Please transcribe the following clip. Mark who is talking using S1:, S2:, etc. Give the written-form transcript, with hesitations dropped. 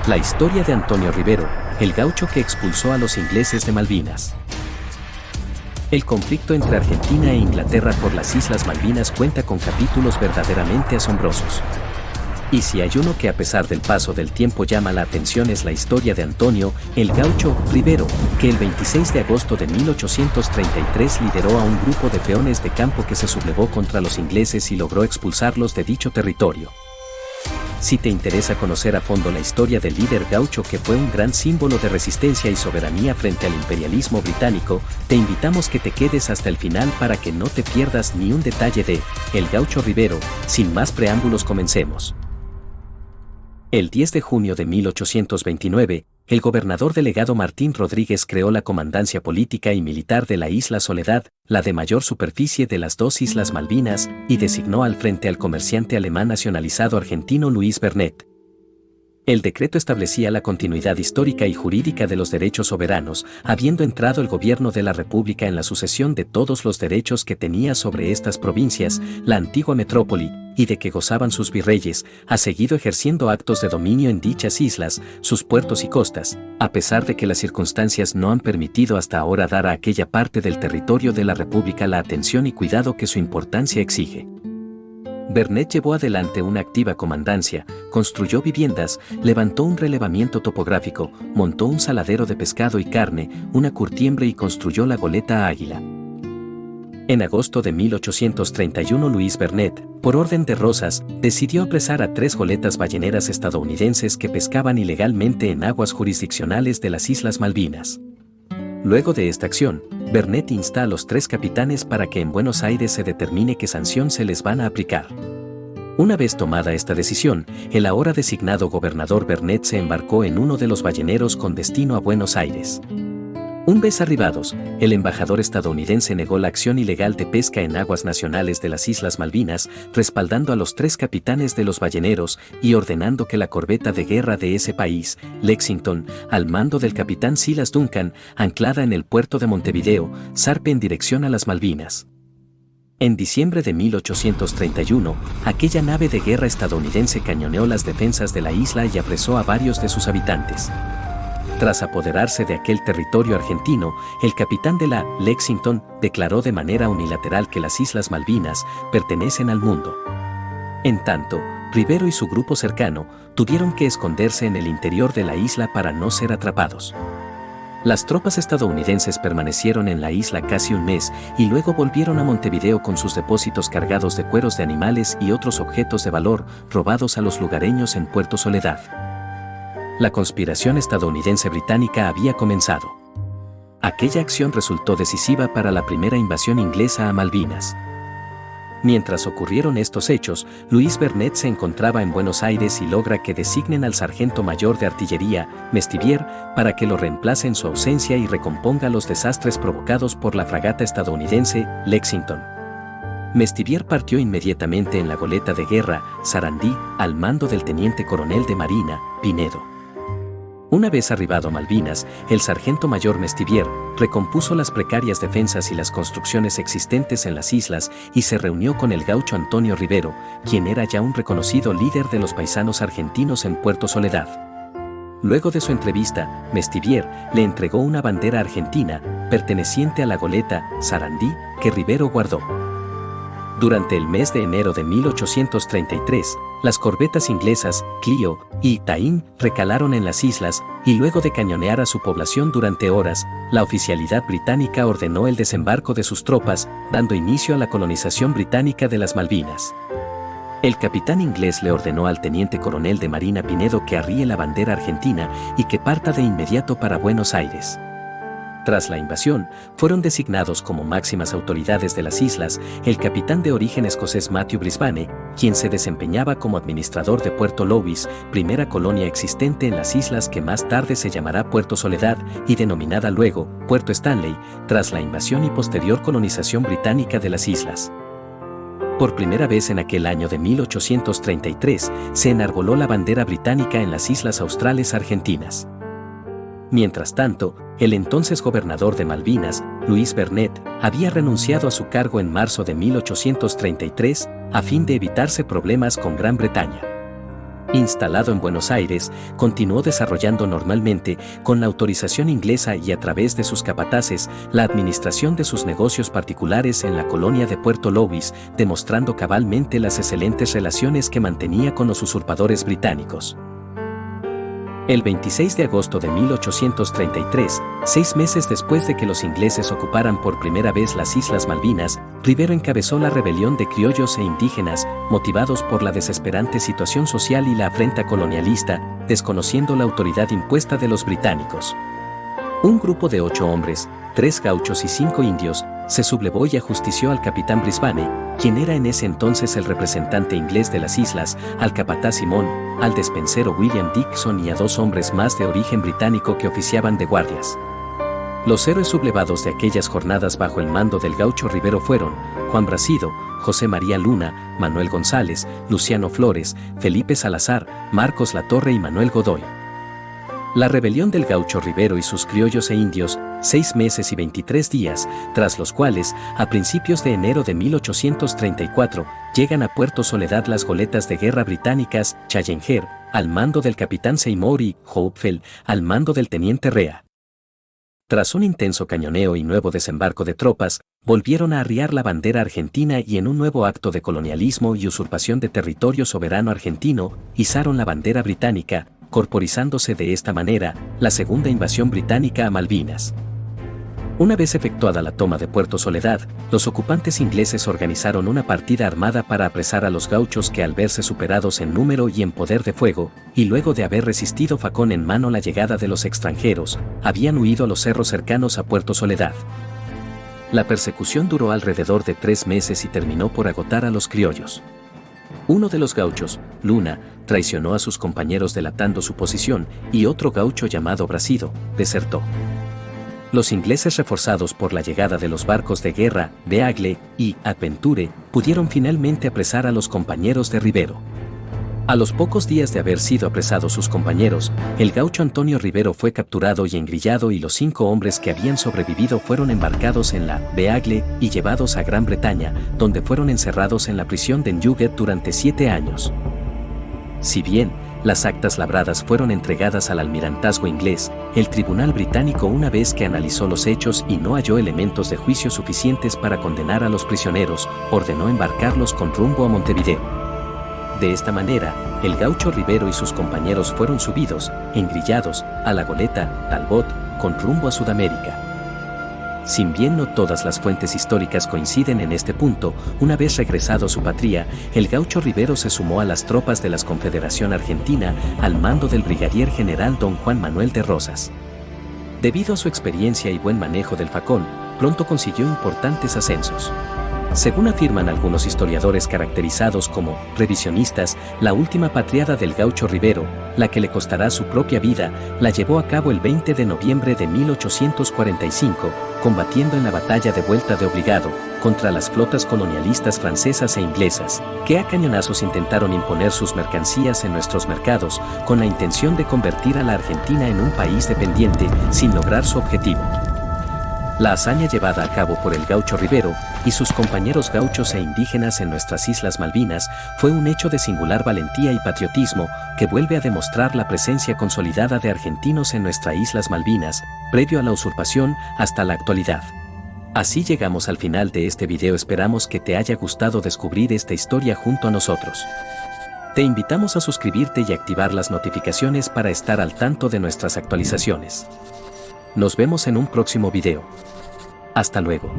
S1: La historia de Antonio Rivero, el gaucho que expulsó a los ingleses de Malvinas. El conflicto entre Argentina e Inglaterra por las Islas Malvinas cuenta con capítulos verdaderamente asombrosos. Y si hay uno que a pesar del paso del tiempo llama la atención es la historia de Antonio, el gaucho, Rivero, que el 26 de agosto de 1833 lideró a un grupo de peones de campo que se sublevó contra los ingleses y logró expulsarlos de dicho territorio. Si te interesa conocer a fondo la historia del líder gaucho que fue un gran símbolo de resistencia y soberanía frente al imperialismo británico, te invitamos que te quedes hasta el final para que no te pierdas ni un detalle de El Gaucho Rivero. Sin más preámbulos, comencemos. El 10 de junio de 1829, el gobernador delegado Martín Rodríguez creó la Comandancia Política y Militar de la Isla Soledad, la de mayor superficie de las dos Islas Malvinas, y designó al frente al comerciante alemán nacionalizado argentino Luis Bernet. El decreto establecía la continuidad histórica y jurídica de los derechos soberanos, habiendo entrado el gobierno de la República en la sucesión de todos los derechos que tenía sobre estas provincias, la antigua metrópoli, y de que gozaban sus virreyes, ha seguido ejerciendo actos de dominio en dichas islas, sus puertos y costas, a pesar de que las circunstancias no han permitido hasta ahora dar a aquella parte del territorio de la República la atención y cuidado que su importancia exige. Bernet llevó adelante una activa comandancia, construyó viviendas, levantó un relevamiento topográfico, montó un saladero de pescado y carne, una curtiembre y construyó la goleta Águila. En agosto de 1831 Luis Bernet, por orden de Rosas, decidió apresar a 3 goletas balleneras estadounidenses que pescaban ilegalmente en aguas jurisdiccionales de las Islas Malvinas. Luego de esta acción, Bernet insta a los 3 capitanes para que en Buenos Aires se determine qué sanción se les van a aplicar. Una vez tomada esta decisión, el ahora designado gobernador Bernet se embarcó en uno de los balleneros con destino a Buenos Aires. Una vez arribados, el embajador estadounidense negó la acción ilegal de pesca en aguas nacionales de las Islas Malvinas, respaldando a los 3 capitanes de los balleneros y ordenando que la corbeta de guerra de ese país, Lexington, al mando del capitán Silas Duncan, anclada en el puerto de Montevideo, zarpe en dirección a las Malvinas. En diciembre de 1831, aquella nave de guerra estadounidense cañoneó las defensas de la isla y apresó a varios de sus habitantes. Tras apoderarse de aquel territorio argentino, el capitán de la Lexington declaró de manera unilateral que las Islas Malvinas pertenecen al mundo. En tanto, Rivero y su grupo cercano tuvieron que esconderse en el interior de la isla para no ser atrapados. Las tropas estadounidenses permanecieron en la isla casi un mes y luego volvieron a Montevideo con sus depósitos cargados de cueros de animales y otros objetos de valor robados a los lugareños en Puerto Soledad. La conspiración estadounidense-británica había comenzado. Aquella acción resultó decisiva para la primera invasión inglesa a Malvinas. Mientras ocurrieron estos hechos, Luis Bernet se encontraba en Buenos Aires y logra que designen al sargento mayor de artillería, Mestivier, para que lo reemplace en su ausencia y recomponga los desastres provocados por la fragata estadounidense Lexington. Mestivier partió inmediatamente en la goleta de guerra Sarandí al mando del teniente coronel de marina, Pinedo. Una vez arribado a Malvinas, el sargento mayor Mestivier recompuso las precarias defensas y las construcciones existentes en las islas y se reunió con el gaucho Antonio Rivero, quien era ya un reconocido líder de los paisanos argentinos en Puerto Soledad. Luego de su entrevista, Mestivier le entregó una bandera argentina perteneciente a la goleta Sarandí que Rivero guardó. Durante el mes de enero de 1833, las corbetas inglesas Clio y Taín recalaron en las islas y luego de cañonear a su población durante horas, la oficialidad británica ordenó el desembarco de sus tropas, dando inicio a la colonización británica de las Malvinas. El capitán inglés le ordenó al teniente coronel de marina Pinedo que arríe la bandera argentina y que parta de inmediato para Buenos Aires. Tras la invasión, fueron designados como máximas autoridades de las islas el capitán de origen escocés Matthew Brisbane, quien se desempeñaba como administrador de Puerto Louis, primera colonia existente en las islas que más tarde se llamará Puerto Soledad y denominada luego Puerto Stanley, tras la invasión y posterior colonización británica de las islas. Por primera vez en aquel año de 1833, se enarboló la bandera británica en las islas australes argentinas. Mientras tanto, el entonces gobernador de Malvinas, Luis Bernet, había renunciado a su cargo en marzo de 1833 a fin de evitarse problemas con Gran Bretaña. Instalado en Buenos Aires, continuó desarrollando normalmente, con la autorización inglesa y a través de sus capataces, la administración de sus negocios particulares en la colonia de Puerto Louis, demostrando cabalmente las excelentes relaciones que mantenía con los usurpadores británicos. El 26 de agosto de 1833, 6 meses después de que los ingleses ocuparan por primera vez las Islas Malvinas, Rivero encabezó la rebelión de criollos e indígenas, motivados por la desesperante situación social y la afrenta colonialista, desconociendo la autoridad impuesta de los británicos. Un grupo de 8 hombres, 3 gauchos y 5 indios, se sublevó y ajustició al capitán Brisbane, quien era en ese entonces el representante inglés de las islas, al capataz Simón, al despensero William Dixon y a 2 hombres más de origen británico que oficiaban de guardias. Los héroes sublevados de aquellas jornadas bajo el mando del gaucho Rivero fueron Juan Bracido, José María Luna, Manuel González, Luciano Flores, Felipe Salazar, Marcos Latorre y Manuel Godoy. La rebelión del gaucho Rivero y sus criollos e indios, 6 meses y 23 días, tras los cuales, a principios de enero de 1834, llegan a Puerto Soledad las goletas de guerra británicas Challenger, al mando del capitán Seymour y Hopefeld, al mando del teniente Rea. Tras un intenso cañoneo y nuevo desembarco de tropas, volvieron a arriar la bandera argentina y en un nuevo acto de colonialismo y usurpación de territorio soberano argentino, izaron la bandera británica, corporizándose de esta manera la segunda invasión británica a Malvinas. Una vez efectuada la toma de Puerto Soledad, los ocupantes ingleses organizaron una partida armada para apresar a los gauchos que al verse superados en número y en poder de fuego, y luego de haber resistido facón en mano la llegada de los extranjeros, habían huido a los cerros cercanos a Puerto Soledad. La persecución duró alrededor de 3 meses y terminó por agotar a los criollos. Uno de los gauchos, Luna, traicionó a sus compañeros delatando su posición, y otro gaucho llamado Bracido, desertó. Los ingleses, reforzados por la llegada de los barcos de guerra, Beagle y Adventure, pudieron finalmente apresar a los compañeros de Rivero. A los pocos días de haber sido apresados sus compañeros, el gaucho Antonio Rivero fue capturado y engrillado y los 5 hombres que habían sobrevivido fueron embarcados en la Beagle y llevados a Gran Bretaña, donde fueron encerrados en la prisión de Newgate durante 7 años. Si bien las actas labradas fueron entregadas al almirantazgo inglés, el tribunal británico, una vez que analizó los hechos y no halló elementos de juicio suficientes para condenar a los prisioneros, ordenó embarcarlos con rumbo a Montevideo. De esta manera, el gaucho Rivero y sus compañeros fueron subidos, engrillados, a la goleta Talbot, con rumbo a Sudamérica. Si bien no todas las fuentes históricas coinciden en este punto, una vez regresado a su patria, el gaucho Rivero se sumó a las tropas de la Confederación Argentina al mando del brigadier general don Juan Manuel de Rosas. Debido a su experiencia y buen manejo del facón, pronto consiguió importantes ascensos. Según afirman algunos historiadores caracterizados como revisionistas, la última patriada del gaucho Rivero, la que le costará su propia vida, la llevó a cabo el 20 de noviembre de 1845, combatiendo en la batalla de Vuelta de Obligado, contra las flotas colonialistas francesas e inglesas, que a cañonazos intentaron imponer sus mercancías en nuestros mercados, con la intención de convertir a la Argentina en un país dependiente, sin lograr su objetivo. La hazaña llevada a cabo por el gaucho Rivero y sus compañeros gauchos e indígenas en nuestras Islas Malvinas fue un hecho de singular valentía y patriotismo que vuelve a demostrar la presencia consolidada de argentinos en nuestras Islas Malvinas, previo a la usurpación hasta la actualidad. Así llegamos al final de este video. Esperamos que te haya gustado descubrir esta historia junto a nosotros. Te invitamos a suscribirte y activar las notificaciones para estar al tanto de nuestras actualizaciones. Nos vemos en un próximo video. Hasta luego.